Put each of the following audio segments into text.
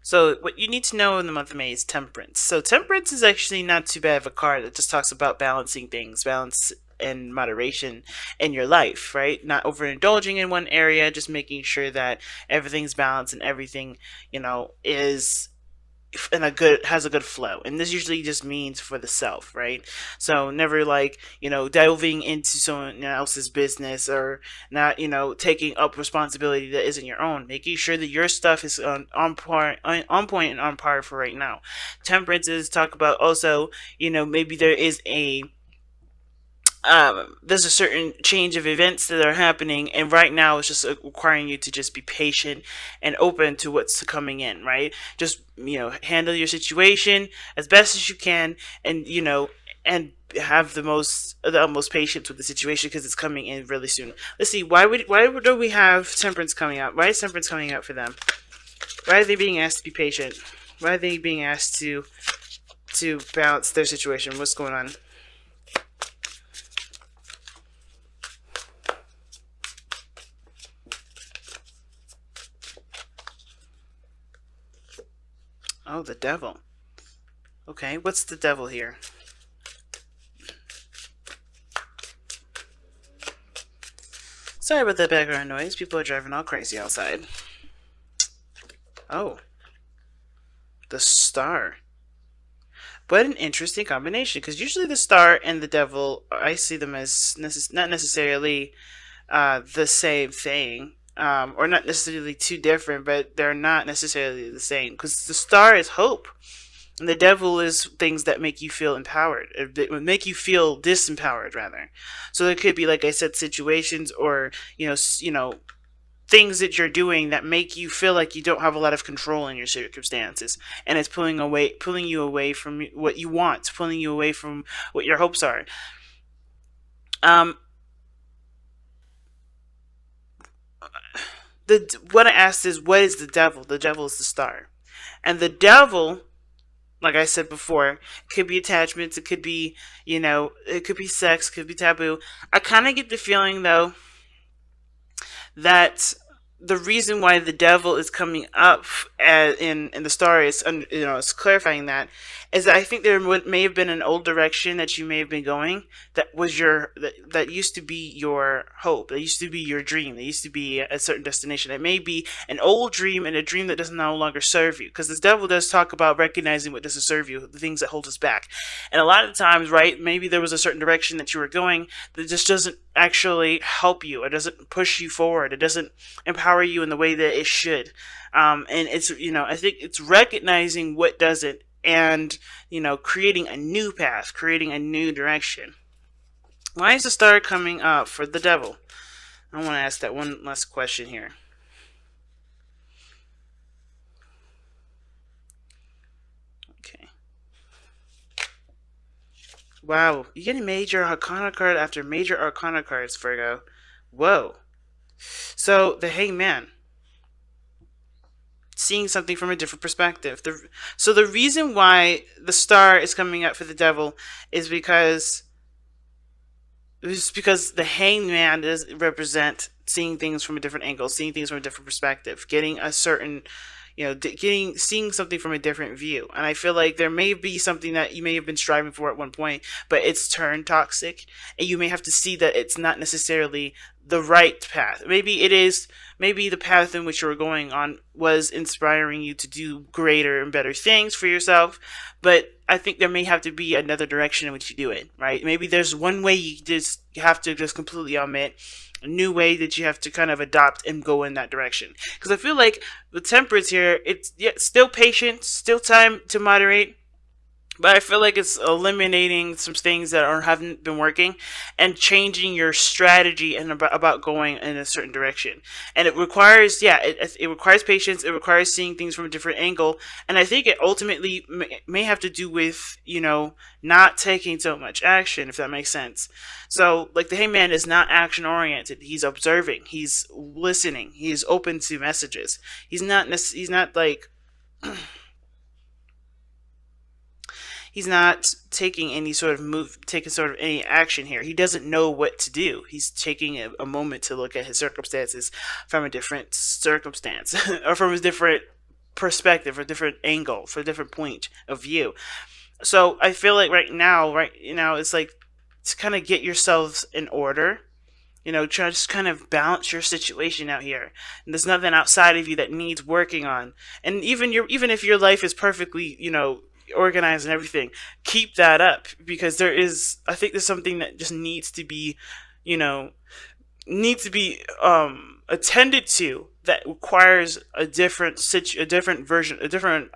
So what you need to know in the month of May is temperance. So temperance is actually not too bad of a card. It just talks about balancing things, balance and moderation in your life, right? Not overindulging in one area, just making sure that everything's balanced and everything, is in a good has a good flow. And this usually just means for the self, right? So never like delving into someone else's business, or not taking up responsibility that isn't your own, making sure that your stuff is on point and on par for right now. Temperance is talk about also, maybe there's a certain change of events that are happening, and right now it's just requiring you to just be patient and open to what's coming in, right? Just handle your situation as best as you can, and and have the utmost patience with the situation because it's coming in really soon. Let's see, why do we have temperance coming out? Why is temperance coming out for them? Why are they being asked to be patient? Why are they being asked to balance their situation? What's going on? Oh, the devil. Okay, what's the devil here? Sorry about that background noise. People are driving all crazy outside. Oh, the star. What an interesting combination, because usually the star and the devil, I see them as not necessarily the same thing, or not necessarily too different, but they're not necessarily the same, because the star is hope. And the devil is things that make you feel empowered. It would make you feel disempowered, rather. So there could be, like I said, situations or things that you're doing that make you feel like you don't have a lot of control in your circumstances, and it's pulling you away from what you want, pulling you away from what your hopes are. Um, the what I asked is, what is the devil? The devil is the star, and the devil, like I said before, could be attachments. It could be, it could be sex. It could be taboo. I kind of get the feeling though that the reason why the devil is coming up in the story is, it's clarifying that, is that I think there may have been an old direction that you may have been going, that was that used to be your hope, that used to be your dream, that used to be a certain destination. It may be an old dream, and a dream that does no longer serve you, because this devil does talk about recognizing what doesn't serve you, the things that hold us back. And a lot of times, right, maybe there was a certain direction that you were going that just doesn't actually help you. It doesn't push you forward. It doesn't empower you in the way that it should. And it's, I think it's recognizing what doesn't, and, creating a new path, creating a new direction. Why is the star coming up for the devil? I want to ask that one last question here. Okay. Wow, you get a major arcana card after major arcana cards, Virgo. Whoa. So, the hangman, seeing something from a different perspective. So the reason why the star is coming up for the devil is because the hangman does represent seeing things from a different angle, seeing things from a different perspective, getting a certain, seeing something from a different view. And I feel like there may be something that you may have been striving for at one point, but it's turned toxic, and you may have to see that it's not necessarily the right path. Maybe it is. Maybe the path in which you were going on was inspiring you to do greater and better things for yourself, but I think there may have to be another direction in which you do it, right? Maybe there's one way you have to just completely omit, a new way that you have to kind of adopt and go in that direction. Because I feel like the temperance here, it's still patient, still time to moderate, but I feel like it's eliminating some things that haven't been working, and changing your strategy and about going in a certain direction. And it requires, it requires patience. It requires seeing things from a different angle. And I think it ultimately may have to do with, not taking so much action, if that makes sense. So, like, the hangman is not action oriented. He's observing. He's listening. He's open to messages. He's not like he's not taking any sort of taking sort of any action here. He doesn't know what to do. He's taking a moment to look at his circumstances from a different circumstance or from a different perspective, or different angle, for a different point of view. So I feel like right now, it's like to kind of get yourselves in order. Try to just kind of balance your situation out here. And there's nothing outside of you that needs working on. And even if your life is perfectly, organized and everything, keep that up, because I think there's something that just you know, needs to be attended to, that requires a different version, a different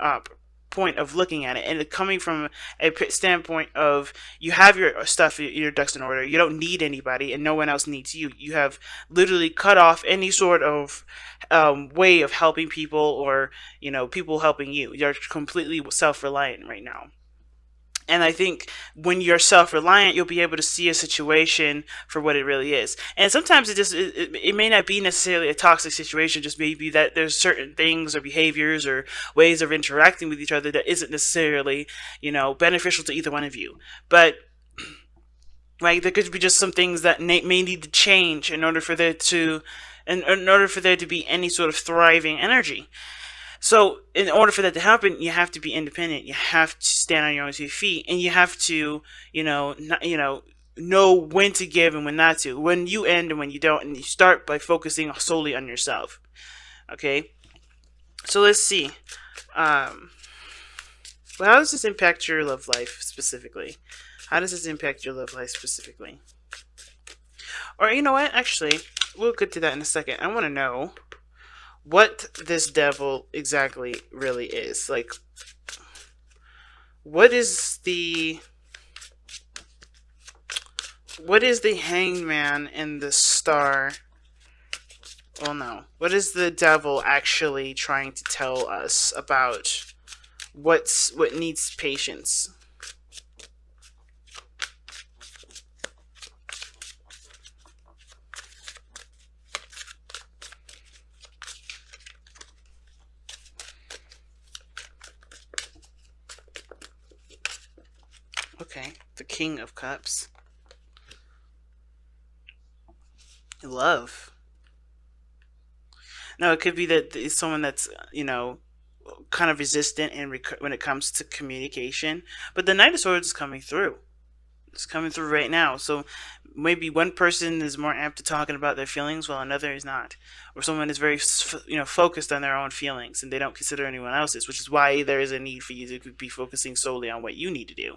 point of looking at it, and coming from a standpoint of, you have your stuff, your ducks in order. You don't need anybody, and no one else needs you. You have literally cut off any sort of way of helping people, or people helping you. You're completely self-reliant right now. And I think when you're self-reliant, you'll be able to see a situation for what it really is. And sometimes it may not be necessarily a toxic situation, just maybe that there's certain things or behaviors or ways of interacting with each other that isn't necessarily, beneficial to either one of you. But right, there could be just some things that may need to change in order for there to be any sort of thriving energy. So, in order for that to happen, you have to be independent. You have to stand on your own two feet, and you have to, know when to give and when not to, when you end and when you don't, and you start by focusing solely on yourself. Okay, so let's see. Well, how does this impact your love life specifically? How does this impact your love life specifically? Or you know what? Actually, we'll get to that in a second. I want to know what this devil exactly really is. Like, what is the hangman and the star? Well, no. What is the devil actually trying to tell us about what needs patience? Okay, the King of Cups. Love. No, it could be that it's someone that's, kind of resistant when it comes to communication. But the Knight of Swords is coming through. It's coming through right now. So maybe one person is more apt to talking about their feelings while another is not. Or someone is very, focused on their own feelings and they don't consider anyone else's, which is why there is a need for you to be focusing solely on what you need to do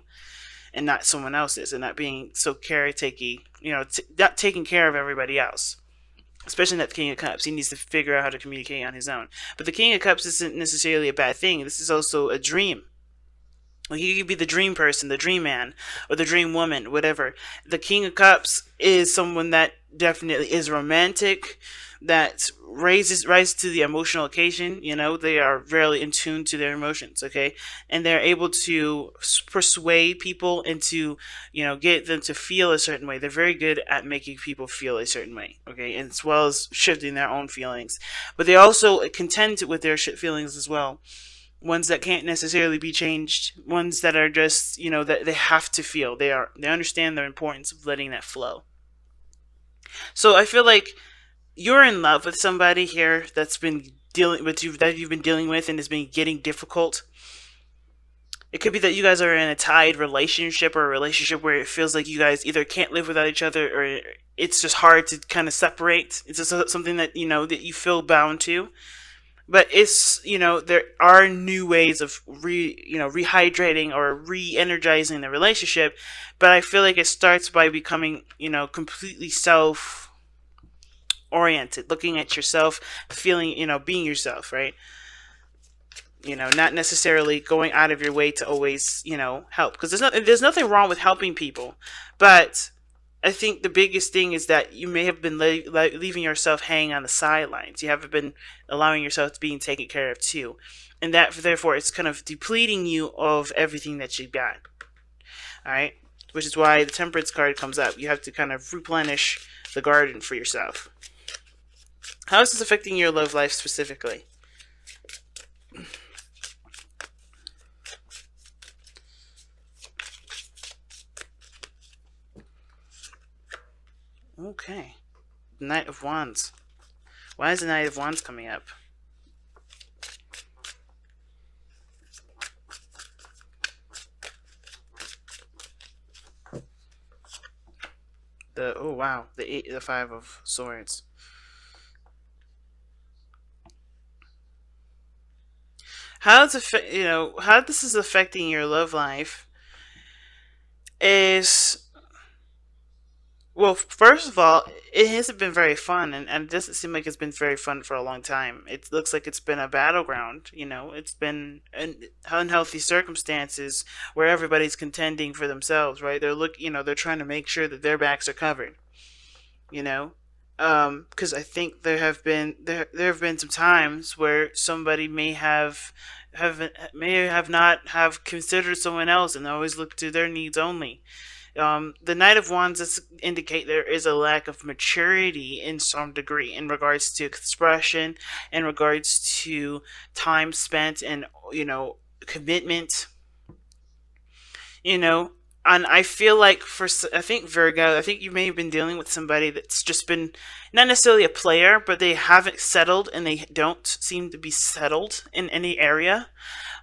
and not someone else's, and not being so caretaking, not taking care of everybody else. Especially not the King of Cups. He needs to figure out how to communicate on his own. But the King of Cups isn't necessarily a bad thing. This is also a dream. Like, he could be the dream person, the dream man, or the dream woman, whatever. The King of Cups is someone that definitely is romantic, that rises to the emotional occasion. They are really in tune to their emotions, okay? And they're able to persuade people into, get them to feel a certain way. They're very good at making people feel a certain way, okay? And as well as shifting their own feelings. But they also contend with their feelings as well. Ones that can't necessarily be changed, ones that are just, that they have to feel. They understand the importance of letting that flow. So I feel like you're in love with somebody here that's been dealing with you, that you've been dealing with, and has been getting difficult. It could be that you guys are in a tied relationship, or a relationship where it feels like you guys either can't live without each other, or it's just hard to kind of separate. It's just something that that you feel bound to. But it's, there are new ways of rehydrating or re-energizing the relationship. But I feel like it starts by becoming, completely self-oriented, looking at yourself, feeling, being yourself, right? Not necessarily going out of your way to always, help. Because there's nothing wrong with helping people. But I think the biggest thing is that you may have been leaving yourself hanging on the sidelines. You haven't been allowing yourself to being taken care of too. And that, therefore, it's kind of depleting you of everything that you've got. Alright? Which is why the Temperance card comes up. You have to kind of replenish the garden for yourself. How is this affecting your love life specifically? Okay. Knight of Wands. Why is the Knight of Wands coming up? The oh wow, the five of swords. How it's how this is affecting your love life is, well, first of all, it hasn't been very fun, and it doesn't seem like it's been very fun for a long time. It looks like it's been a battleground. It's been unhealthy circumstances where everybody's contending for themselves, right? They're trying to make sure that their backs are covered. You know, because I think there have been some times where somebody may have not have considered someone else and always looked to their needs only. The Knight of Wands indicate there is a lack of maturity in some degree in regards to expression, in regards to time spent, and commitment. You know, and I feel like I think Virgo, I think you may have been dealing with somebody that's just been not necessarily a player, but they haven't settled and they don't seem to be settled in any area,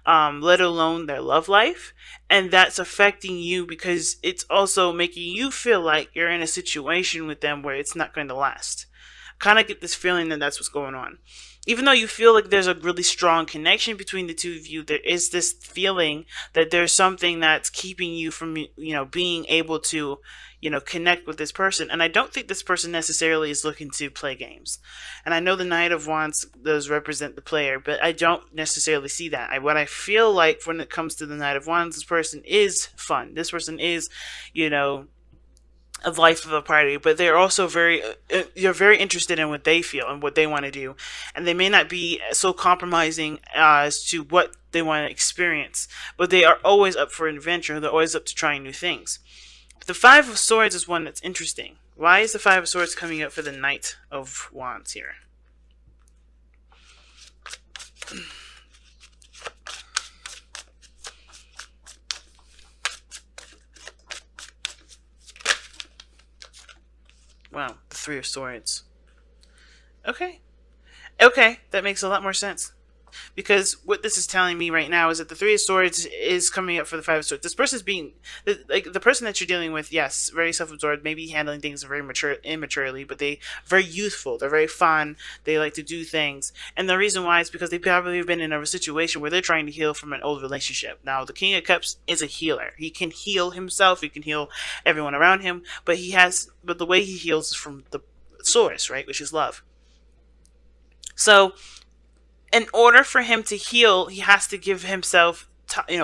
let alone their love life. And that's affecting you because it's also making you feel like you're in a situation with them where it's not going to last. Kind of get this feeling that that's what's going on. Even though you feel like there's a really strong connection between the two of you, there is this feeling that there's something that's keeping you from, being able to, connect with this person. And I don't think this person necessarily is looking to play games. And I know the Knight of Wands does represent the player, but I don't necessarily see that. What I feel like when it comes to the Knight of Wands, this person is fun. This person is, you know, of life of a party, but they're also you're very interested in what they feel and what they want to do, and they may not be so compromising as to what they want to experience, but they are always up for adventure. They're always up to trying new things. But the Five of Swords is one that's interesting. Why is the Five of Swords coming up for the Knight of Wands here? Wow, the Three of Swords. Okay. Okay, that makes a lot more sense. Because what this is telling me right now is that the Three of Swords is coming up for the Five of Swords. This person's being like the person that you're dealing with. Yes, very self-absorbed, maybe handling things very immaturely, but they very youthful. They're very fun. They like to do things, and the reason why is because they probably have been in a situation where they're trying to heal from an old relationship. Now, the King of Cups is a healer. He can heal himself. He can heal everyone around him, but the way he heals is from the source, right, which is love. So in order for him to heal, he has to give himself,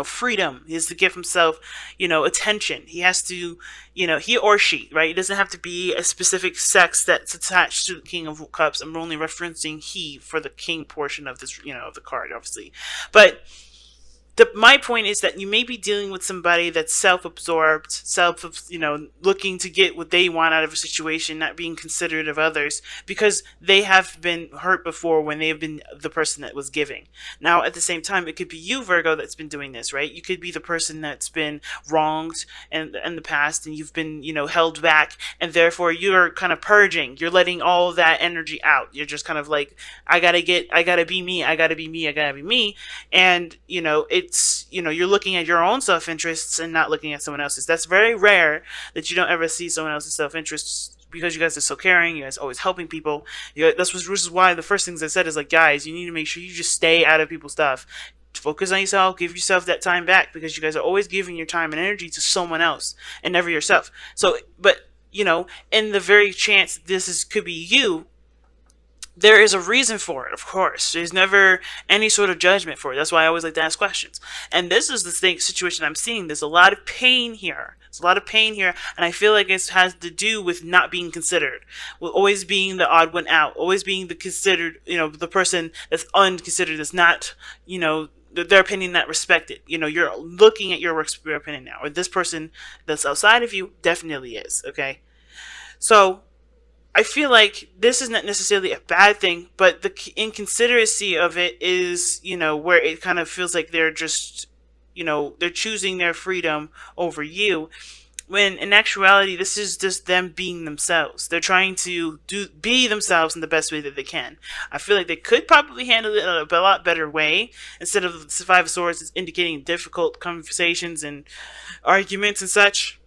freedom. He has to give himself, attention. He has to, he or she, right? It doesn't have to be a specific sex that's attached to the King of Cups. I'm only referencing he for the king portion of this, of the card, obviously. But my point is that you may be dealing with somebody that's self-absorbed, looking to get what they want out of a situation, not being considerate of others, because they have been hurt before when they have been the person that was giving. Now, at the same time, it could be you, Virgo, that's been doing this, right? You could be the person that's been wronged in the past, and you've been, held back, and therefore you're kind of purging. You're letting all of that energy out. You're just kind of like, I gotta be me, I gotta be me, I gotta be me, and you're looking at your own self-interests and not looking at someone else's. That's very rare that you don't ever see someone else's self-interests, because you guys are so caring. You guys are always helping people. This is why the first things I said is like, guys, you need to make sure you just stay out of people's stuff. Focus on yourself. Give yourself that time back, because you guys are always giving your time and energy to someone else and never yourself. So, but in the very chance could be you, there is a reason for it, of course. There's never any sort of judgment for it. That's why I always like to ask questions. And this is the situation I'm seeing. There's a lot of pain here. There's a lot of pain here, and I feel like it has to do with not being considered, with always being the odd one out, always being the considered, the person that's unconsidered, that's not, their opinion not respected. You're looking at your opinion now, or this person that's outside of you definitely is, okay? So I feel like this is not necessarily a bad thing, but the inconsideracy of it is, where it kind of feels like they're just, they're choosing their freedom over you. When in actuality, this is just them being themselves. They're trying to be themselves in the best way that they can. I feel like they could probably handle it in a lot better way, instead of the Five of Swords is indicating difficult conversations and arguments and such.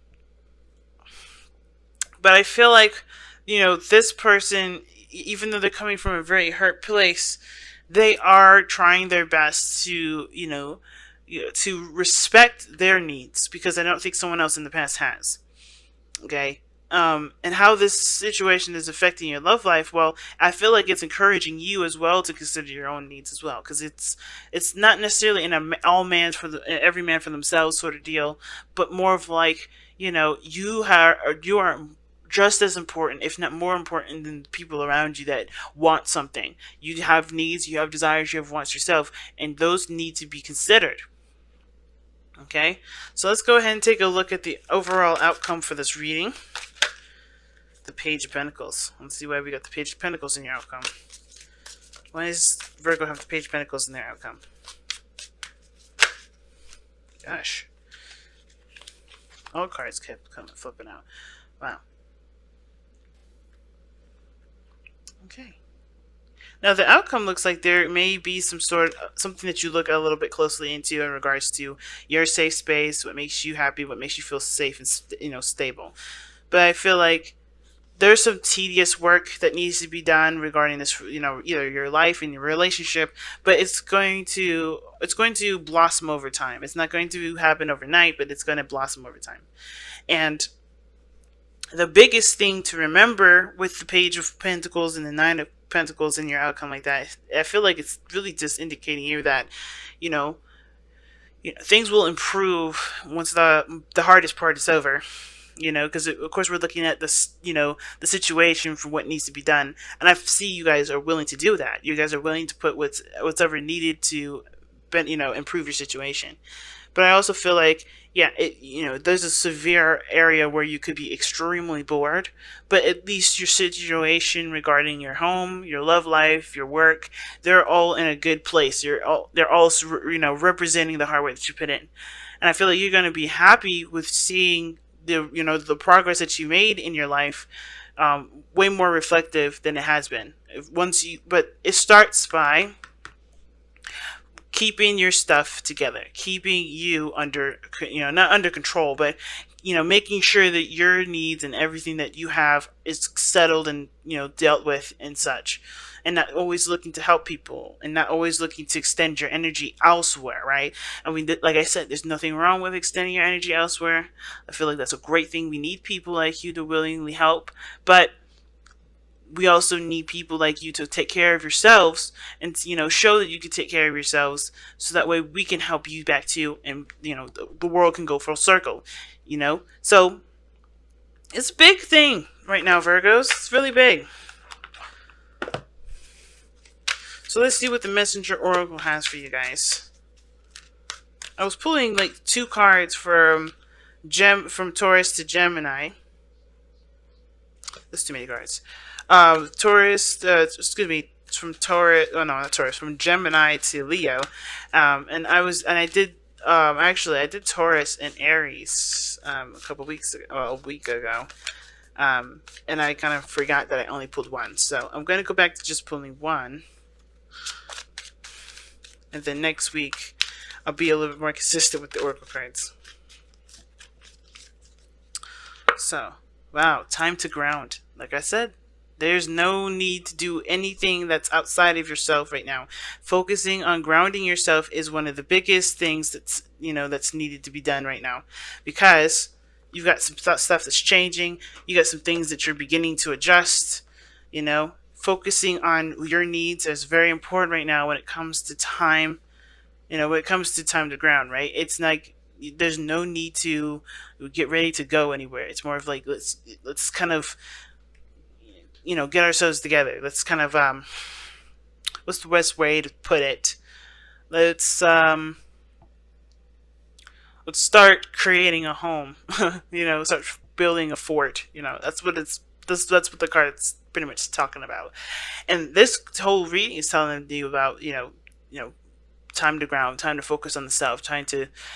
But I feel like, this person, even though they're coming from a very hurt place, they are trying their best to, to respect their needs, because I don't think someone else in the past has. Okay. And how this situation is affecting your love life, well, I feel like it's encouraging you as well to consider your own needs as well, because it's not necessarily in a all man for the every man for themselves sort of deal, but more of like, you are just as important, if not more important, than the people around you that want something. You have needs, you have desires, you have wants yourself, and those need to be considered. Okay, so let's go ahead and take a look at the overall outcome for this reading. The Page of Pentacles. Let's see why we got the Page of Pentacles in your outcome. Why does Virgo have the Page of Pentacles in their outcome? Gosh. All cards kept coming flipping out. Wow. Okay. Now the outcome looks like there may be something that you look a little bit closely into in regards to your safe space, what makes you happy, what makes you feel safe and stable. But I feel like there's some tedious work that needs to be done regarding this, either your life and your relationship, but it's going to blossom over time. It's not going to happen overnight, but it's going to blossom over time. And the biggest thing to remember with the Page of Pentacles and the Nine of Pentacles in your outcome like that, I feel like it's really just indicating here that, things will improve once the hardest part is over. Because of course we're looking at this, the situation for what needs to be done, and I see you guys are willing to do that. You guys are willing to put what's ever needed to, improve your situation. But I also feel like, there's a severe area where you could be extremely bored, but at least your situation regarding your home, your love life, your work, they're all in a good place. They're all representing the hard work that you put in. And I feel like you're going to be happy with seeing the progress that you made in your life, way more reflective than it has been. But it starts by keeping your stuff together, keeping you under, not under control, but, making sure that your needs and everything that you have is settled and, dealt with and such. And not always looking to help people, and not always looking to extend your energy elsewhere, right? I mean, like I said, there's nothing wrong with extending your energy elsewhere. I feel like that's a great thing. We need people like you to willingly help, but we also need people like you to take care of yourselves and, show that you can take care of yourselves, so that way we can help you back too, and, the world can go full circle, So it's a big thing right now, Virgos. It's really big. So let's see what the Messenger Oracle has for you guys. I was pulling like 2 cards from Taurus to Gemini. That's too many cards. From Taurus. Oh no, not Taurus. From Gemini to Leo. I did Taurus and Aries a week ago. And I kind of forgot that I only pulled 1. So I'm going to go back to just pulling 1. And then next week, I'll be a little bit more consistent with the Oracle cards. So, wow, time to ground. Like I said, there's no need to do anything that's outside of yourself right now. Focusing on grounding yourself is one of the biggest things that's needed to be done right now. Because you've got some stuff that's changing. You got some things that you're beginning to adjust, Focusing on your needs is very important right now when it comes to time. When it comes to time to ground, right? It's like there's no need to get ready to go anywhere. It's more of like let's kind of get ourselves together. Let's kind of what's the best way to put it? Let's start creating a home. Start building a fort. That's what the card's pretty much talking about. And this whole reading is telling you about, time to ground, time to focus on the self, trying to